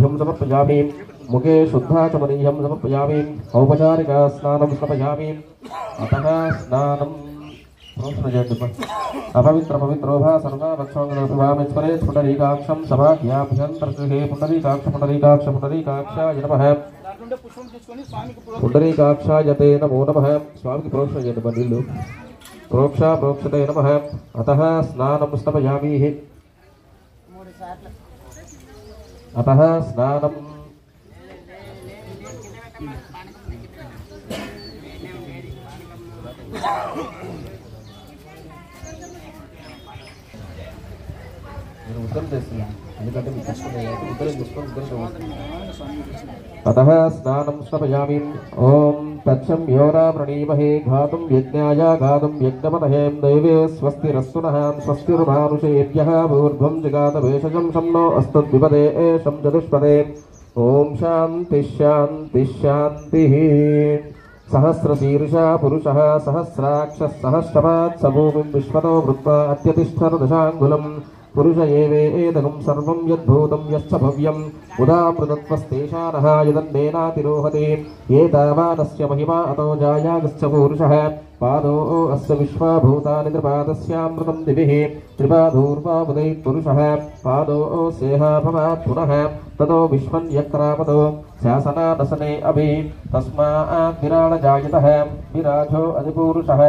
तीर्थं समर्पयामि मुखे शुद्धाचमनीयं समर्पयामि औपचारिक स्नानं समर्पयामि अतः स्नानं अपवित्र पवित्रो भा सर्वावक्षोंगवामेश्वरे पुंडरीकाक्षं सभाभ्याभ्यन्तर्गृहे पुंडरीकाक्षाय नमः पुंडरीकाक्षाय ते नमो नमः स्वामी प्रोक्षाय नमः नीलु प्रोक्षते नमः अतः स्नानं स्थापयामि अतः स्नानं अतः स्नानं स्थापयामि ओम तत्सं योरा प्रणीमहे घातुं यज्ञाय गातुं यज्ञपतहे दैवे स्वस्तिरस्तु नः स्वस्तिर्मानुषेभ्यः ऊर्ध्वं जगात भेषजं शम्नो अस्तद्विपदे एषं चतुष्पदे ओम शान्ति शान्ति शान्तिः सहस्रशीर्षा पुरुषः सहस्राक्षः सहस्रपात् सभूमिं विश्वतो वृत्वा अत्यतिष्ठत् दशाङ्गुलम् पुरुष एवेदगं सर्वं यद्भूतं यश्च भव्यम् उदामृतत्वस्तेषानः यदन्नेनातिरोहते एतावानस्य महिमा अतो जायागश्च पुरुषः पादो अस्य विश्वभूतानि त्रिपादस्यामृतं दिभिः त्रिपादोर्वामुदैः पुरुषः पादो सेहा भवात् पुनः ततो विश्वन्यक्रामतो शासनादसने अभि तस्मात् विराडजायतः विराजो अधिपुरुषः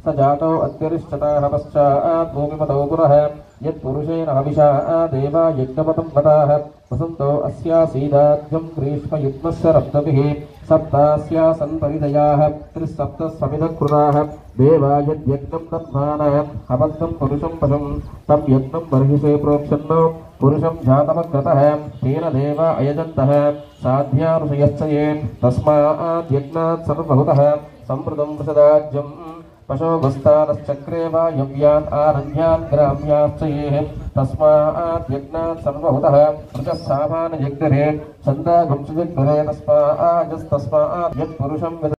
स जातो अत्यरिष्टतः पश्चात् भूमिमतो पुरः यत्पुरुषेण हविषा देवा यज्ञपतं पताः वसन्तो अस्यासीदाद्यं ग्रीष्मयुग्मस्य रब्धभिः सप्तास्यासन् परिधयाः त्रिसप्तस्समिधकृताः देवा यद्यज्ञं तद्मानः अबद्धं पुरुषं पशुं तं यज्ञं बर्हिषे प्रोक्षन्नो पुरुषं जातमग्रतः तेन देवा अयजन्तः साध्यानुषयश्च ये तस्मात् यज्ञात् सर्वभूतः संवृतं वृषदाज्यं पशोभस्तानश्चक्रे वायव्यान् आरण्यान् ग्राम्याश्च ये तस्मात् यज्ञात् सर्वभूतः वृषः सामान्यजग्रे छन्दागुंसजग्रे तस्मात् यत्पुरुषं